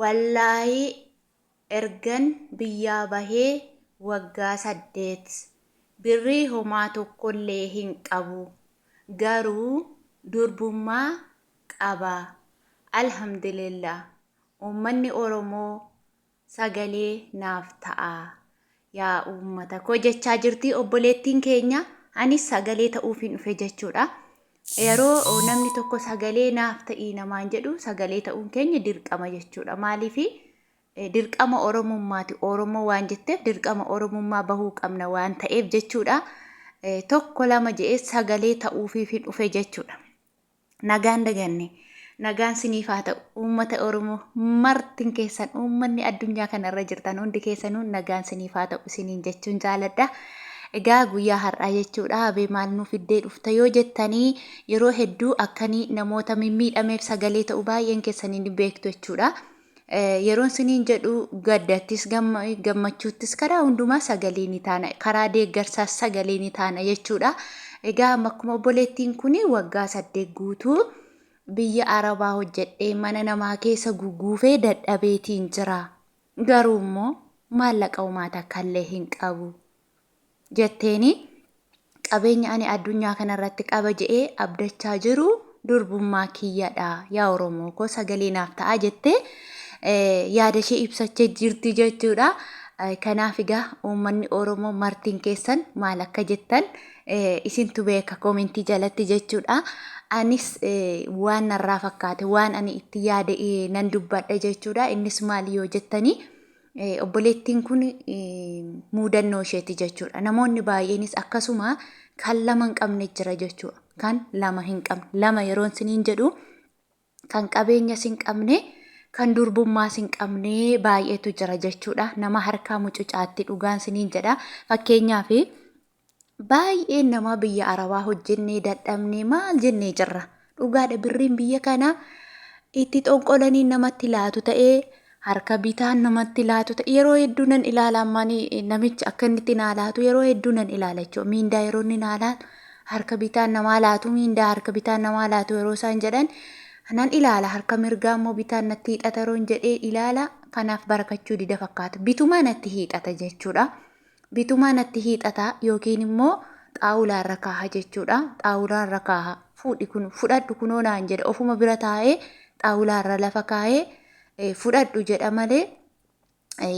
Wallaahi ergan biyyaa bahee waggaa 8 birrii homaa tokkollee hin qabu. Garuu durbummaa qaba. Alhamdulillah. Uummanni Oromoo sagalee naaf ta'a. Yaa uummata koo jechaa jirti obboleettiin keenya. Anis sagalee ta'uufin dhufe jechuudha. Yeroo namni tokko sagalee naaf ta'ii namaan jedhu sagalee ta'uun keenya dirqama jechuudha. Maaliifi dirqama Oromummaati. Oromoo waan jetteef dirqama Oromummaa bahuu qabna waan ta'eef jechuudha. Tokko lama jedhee sagalee ta'uufin dhufe jechuudha. Nagaan daganne. Nagaan siniif haa ta'u uummata Oromoo martin keessan uummanni addunyaa kanarra jirtan hundi keessanuu nagaan siniif haa ta'u isiniin jechuun jaaladha. Egaa guyyaa har'aa jechuudha. Habee maal nuuf fiddee dhufta yoo jettanii yeroo hedduu akkanii namoota mimmiidhameef sagalee ta'u baay'een keessanii ni beektu jechuudha. Yeroon siniin jedhu gaddattis gammachuuttis karaa hundumaa sagalee ni taana. Karaa deeggarsaas sagalee ni taana jechuudha. Egaa akkuma obboleettiin kun waggaa 8 guutuu biyya Arabaa hojjedhee mana namaa keessa guguufee dadhabeetiin jira. Garuu immoo maallaqa uumaata kallee hin qabu. Jetteeni qabeenya ani addunyaa kanarratti qaba jedhee abdachaa jiru durbummaa kiyyadha. Yaa Oromoo koo sagalee naaf ta'a jettee yaada ishee ibsachee jirti jechuudha. Kanaaf egaa uummanni Oromoo martiin keessan maal akka jettan isintu beeka komentii jalatti jechuudha. Anis waan narraa fakkaate waan ani itti yaade nan dubbadha jechuudha. Innis maal yoo jettanii obboleettiin kun muudannoo isheeti jechuudha. Namoonni baay'eenis akkasuma kan lama hin qabne jira jechuudha. Kan lama hin qabne. Lama yeroon siniin jedhu kan qabeenyas hin qabne kan durbummaas hin qabne baay'eetu jira jechuudha. Nama harkaa mucucaatti dhugaan siniin jedha. Fakkeenyaaf baay'een nama biyya Arabaa hojjennee dadhabnee maal jennee jirra. Dhugaadha birriin biyya kana itti xonqolanii namatti laatu ta'ee harka bitaan namatti laatu ta'e yeroo hedduu nan ilaala ammaanii namichi akka inni itti naa laatu yeroo hedduu nan ilaala jechuudha. Miindaa yeroo inni naa laatu harka bitaan namaa laatu miindaa harka bitaan namaa laatu yeroo isaan jedhan nan ilaala. Harka mirgaa immoo bitaan natti hiixata yeroo jedhee ilaala. Kanaaf barakachuu dida fakkaata. Bitumaa natti hiixata jechuudha. Bitumaa natti hiixata yookiin immoo xaawulaarra kaaha jechuudha. Xaawulaarra kaaha. Fudhadhu kunoo naan jedha ofuma bira taa'ee xaawulaarra lafa kaa'ee fudhadhu jedha malee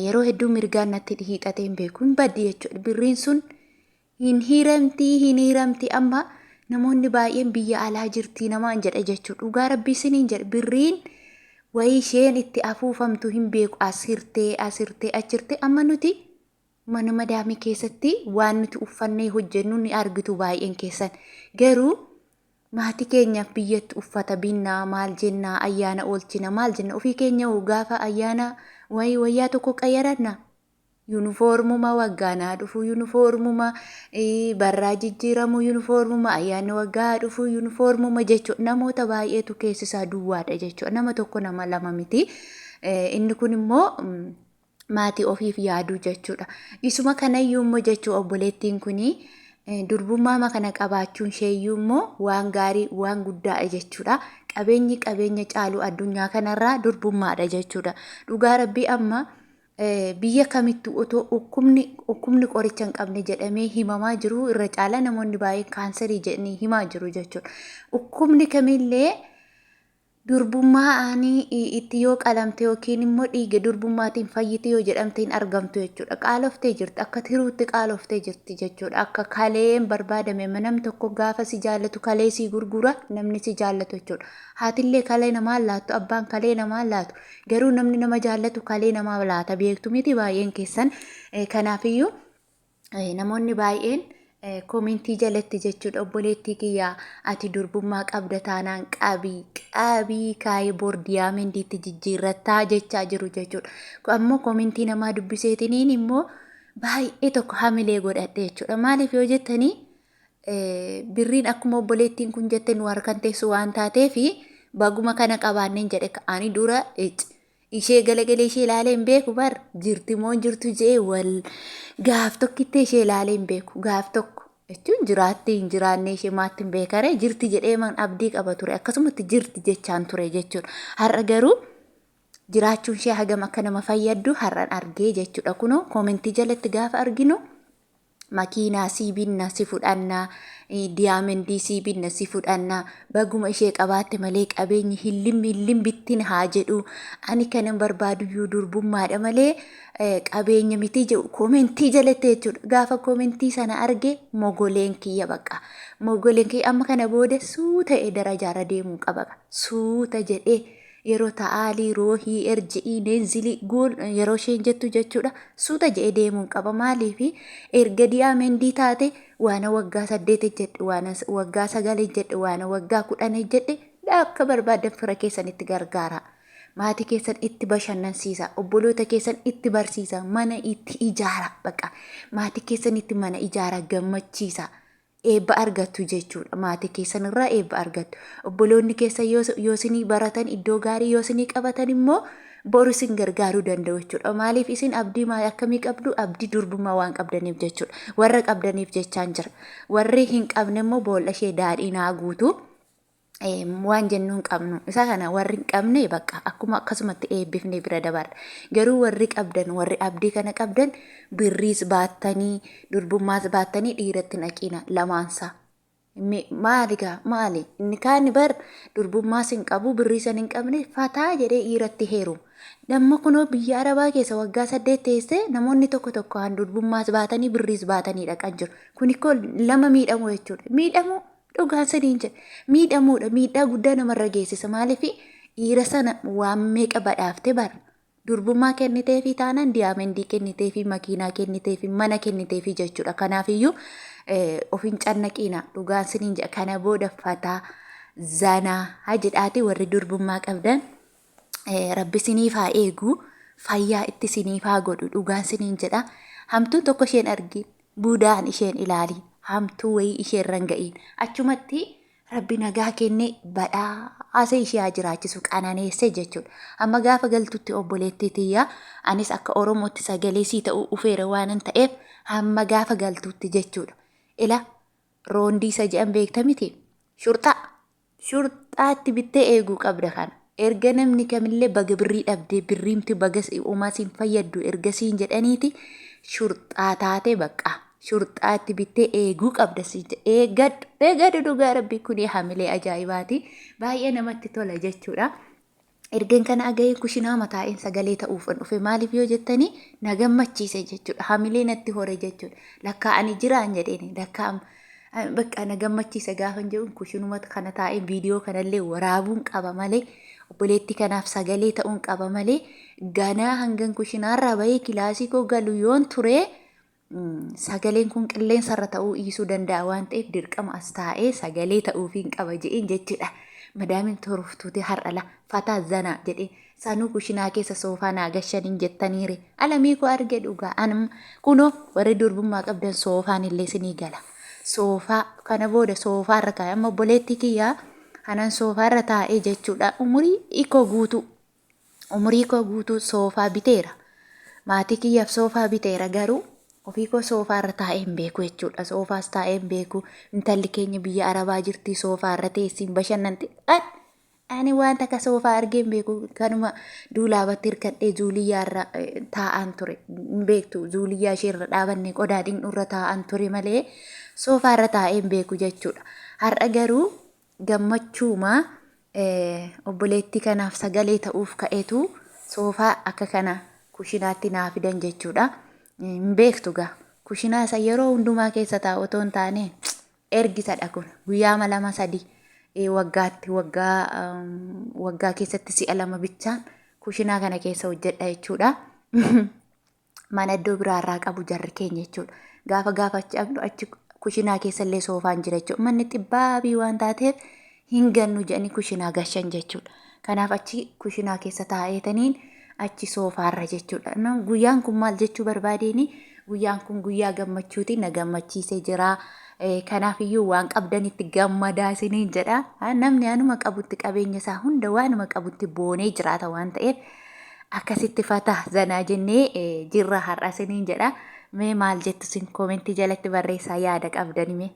yeroo hedduu mirgaan natti hiixatee hin beeku hin baddi jechuudha. Birriin sun hin hiiramti amma namoonni baay'een biyya alaa jirti namaan jedha jechuudha. Dhugaa rabbii siniin jedha birriin wayii isheen itti afuufamtu hin beeku asirtee achirtee amma nuti mana madaamii keessatti waan nuti uffannee hojjennu ni argitu baay'een keessan. Garuu maatii keenyaaf biyyatti uffata binnaa maal jennaa ayyaana oolchina maal jenna ofii keenya gaafa ayyaana wayyaa tokko qayyaranna. Yuunifoormuma waggaanaa dhufu yuunifoormuma barraa jijjiiramu yuunifoormuma ayyaana waggaa dhufu yuunifoormuma jechuudha. Namoota baay'eetu keessisaa duwwaadha jechuudha. Nama tokko nama lama miti. Inni kun immoo maatii ofiif yaaduu jechuudha. Isuma kanayyuu immoo jechuudha obboleettiin kuni durbummaa kana qabaachuun isheeyyuu immoo waan gaarii waan guddaadha jechuudha. Qabeenya caalu addunyaa kanarraa durbummaadha jechuudha. Dhugaa rabbii amma biyya kamittuu otoo dhukkubni qoricha hin qabne jedhamee himamaa jiru irra caala namoonni baay'een kaanserii jedhanii himaa jiru jechuudha. Dhukkubni kamillee durbummaa itti yoo qalamte yookiin immoo dhiiga durbummaatiin fayyite yoo jedhamte hin argamtu jechuudha. Qaaloftee jirti akka tiruutti qaaloftee jirti jechuudha. Akka kaleen barbaadame nam tokko gaafa si jaallatu kalee si gurgura namni si jaallatu jechuudha. Haatillee kalee namaa laatu abbaan kalee namaa laatu garuu namni nama jaallatu kalee namaa laata beektu miti baay'een keessan. Kanaafiyyuu namoonni baay'een komentii jalatti jechuudha obboleettii kiyyaa ati durbummaa qabda taanaan qabii kaayee boordiyaamendiitti jijjiirrattaa jechaa jiru jechuudha. Ammoo komentii namaa dubbiseetiniin immoo baay'ee tokko hamilee godhadhe jechuudha. Maaliif yoo jettanii birriin akkuma obboleettiin kun jette nu harkan teessu waan taateefi baguma kana qabaanneen jedhe ani dura ishee galagalee ishee ilaalee hin beeku bar jirti moo jirtu jee wal gaaf tokkittee ishee ilaalee hin beeku gaaf tokko jechuun jiraatti hin jiraanne ishee maatti hin beekare jirti jedhee man abdii qaba ture akkasumatti jirti jechaan ture jechuudha. Har'a garuu jiraachuun ishee hagam akka nama fayyaddu har'an argee jechuudha. Kunoo koomentii jalatti gaafa arginu makiinaa sii binna si fudhannaa, diyaamendii sii binna si fudhannaa, baguma ishee qabaatte malee qabeenyi hillim bittin haa jedhu, ani kanan barbaaduyyuu durbummaadha malee qabeenya miti jedhu koomentii jalatti jechuudha. Gaafa koomentii sana arge mogoleen kiyya bakka. Mogoleen kiyya amma kana booda suuta darajaarra deemuu qaba. Suuta jedhee yeroo ta'aalii roohii erji'ii neenzilii guul yeroo isheen jettu jechuudha. Suuta jedhee deemuun qaba. Maaliif erga diyaamendii taate waan waggaa 8 jedhe, waan waggaa 9 jedhe, waan waggaa 10 jedhe akka barbaadan fira keessanitti gargaara. Maatii keessan itti bashannansiisa, obboloota keessan itti barsiisa, mana itti ijaara bakka. Maatii keessan itti mana ijaara gammachiisa. Eebba argattu jechuudha. Maatii keessan irraa eebba argattu. Obboloonni keessan yoo isinii baratan iddoo gaarii yoo isinii qabatan immoo boru isin gargaaruu danda'u jechuudha. Maaliif isin abdii akkamii qabdu? Abdii durbummaa waan qabdaniif jechuudha. Warra qabdaniif jechaan jira. Warri hin qabne immoo boolla ishee daadhii naa guutu waan jennuun qabnu. Isa kana warri hin qabne bakka akkuma akkasumatti eebbifne bira dabarra. Garuu warri qabdan, warri abdii kana qabdan birriis baattanii, durbummaas baattanii dhiiratti naqina lamaansa. Maali? Inni kaan bar durbummaas hin qabu, birriis hin qabne fataa jedhee dhiiratti heeru. Damma kunoo biyya Arabaa keessa waggaa 8 teessee namoonni tokko han durbummaas baatanii birriis baatanii dhaqan jiru. Kuni koo lama miidhamu jechuudha. Miidhamu dhugaan sadiin jedhe miidhamuudha. Miidhaa guddaa namarra geessisa. Maaliif dhiira sana waan meeqa badhaafte bara. Durbummaa kenniteefi taanaan diyaamendii kenniteefi makiinaa kenniteefi mana kenniteefi jechuudha. Kanaafiyyuu ofiin cannaqiina dhugaan saniin jedha. Kana booda fataa zanaa jedhaati warri durbummaa qabdan. Rabbi siniif haa eegu, fayyaa itti siniif haa godhu dhugaan siniin jedha. Hamtuun tokko isheen argin, buudaan isheen ilaali, hamtuu wayii isheen ranga'iin. Achumatti Rabbi nagaa kenne badhaasa ishee haa jiraachisu qananeesse jechuudha. Amma gaafa galtutti obboleettii tiyyaa anis akka Oromootti sagalee sii ta'uu ufeera waan ta'eef hamma gaafa galtutti jechuudha. Ila roondii isa jedhan beekta miti? Shurxaatti bittee eeguu qabda kana. Erga namni kamillee baga birrii dhabdee birriimti baga uumaa siin fayyaddu erga siin jedhaniiti shurxaa taate bakka. Shurxaatti bittee eeguu qabda siin jedhe. Eeggadhu dhugaa Rabbi kuni hamilee ajaa'ibaati. Baay'ee namatti tola jechuudha. Ergan kana agahee kushinaa mataa'een sagalee ta'uufan dhufe maaliif yoo jettanii na gammachiise jechuudha. Hamilee natti hore jechuudha. Lakkaa ani jiraan jedheen lakkaa bakka na gammachiise gaafan jedhuun kushinumatti kana taa'een viidiyoo kanallee waraabuun qaba malee. Obboleettii kanaaf sagalee ta'uun qaba malee ganaa hangan kushinaarraa bahee kilaasii koo galu yoon ture sagaleen kun qilleensarra ta'uu dhiisuu danda'a waan ta'eef dirqama as taa'ee sagalee ta'uufiin qaba jedheen jechuudha. Madaamin toroftuuti har'ala fataa zanaa jedhee sanuu kushinaa keessa soofaa naa gashaniin jettaniire alamii koo arge dhugaa anam kunoo warri durbummaa qabdan soofaan illee sinii gala. Soofaa kana booda soofaarra kaa'e amma obboleettii kiyyaa hanan soofaarra taa'ee jechuudha. Umurii koo guutuu soofaa biteera. Maatii kiyyaaf soofaa biteera garuu ofii koo soofaarra taa'ee hin beeku jechuudha. Soofaas taa'ee hin beeku. Intalli keenya biyya Arabaa jirti soofaarra teessiin bashannanti. Ani waan takka soofaa argee hin beeku. Kanuma duulaabatti hirkadhee zuuliyyaarra taa'an ture. Hin beektu zuuliyyaa isheerra dhaabanne qodaa dhindhurra taa'an ture malee soofaarra taa'ee hin beeku jechuudha. Har'a garuu gammachuuma obboleettii kanaaf sagalee ta'uuf ka'eetu soofaa akka kana kushinaatti naa fidan jechuudha. Hin beektu gaa kushinaa isa yeroo hundumaa keessa taa'u otoo hin taane ergisadha kun guyyaa 2-3 waggaa keessatti si'a 2 bichaan kushinaa kana keessa hojjedha jechuudha. Mana iddoo biraarraa qabu jarri keenya jechuudha. Gaafa achi kushinaa keessallee soofaan jira jechuudha. Manni xibbaabii waan taateef hin gannu jedhanii kushinaa gashan jechuudha. Kanaaf achi kushinaa keessa taa'eetaniin achi soofaarra jechuudha. Guyyaan kun maal jechuu barbaadeeni? Guyyaan kun guyyaa gammachuuti na gammachiisee jira. Kanaafiyyuu waan qabdanitti gammadaa isiniin jedha. Namni anuma qabutti qabeenya isaa hunda waanuma qabutti boonee jiraata waan ta'eef akkasitti fataa zanaa jennee jirra har'a isiniin jedha. Mee maal jettu isin koomentii jalatti barreessaa yaada qabdanime.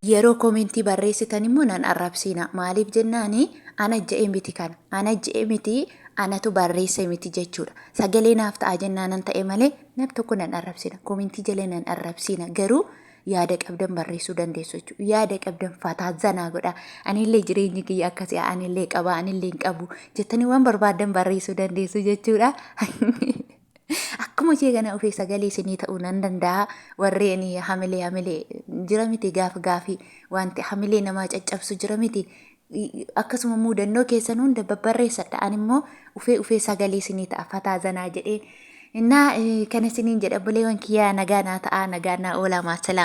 Yeroo koomentii barreessitan immoo nan arrabsiina. Maaliif jennaani ana je'ee miti kana. Ana je'ee miti anatu barreesse miti jechuudha. Sagalee naaf ta'a jennaanan ta'e malee nam tokko nan arrabsina. Komintii jalee nan arrabsina. Garuu yaada qabdan barreessuu dandeessu jechuudha. Yaada qabdan fataa zanaa godha. Anillee jireenyi kiyya akkasii anillee qaba anillee hin qabu jettanii waan barbaadan barreessuu dandeessu jechuudha. Akkuma ishee kana ofii sagalee isinii ta'uu nan danda'a. Warreen hamilee jira miti gaafii wanti hamilee namaa caccabsu jira miti. Akkasuma muudannoo keessan hunda babbarreessadha. Ani immoo ufee sagalee isinii ta'a fataa zanaa jedhee. Innaa kana isiniin jedha buleewwan kiyyaa nagaa naa ta'a nagaa naa oolaa maasala.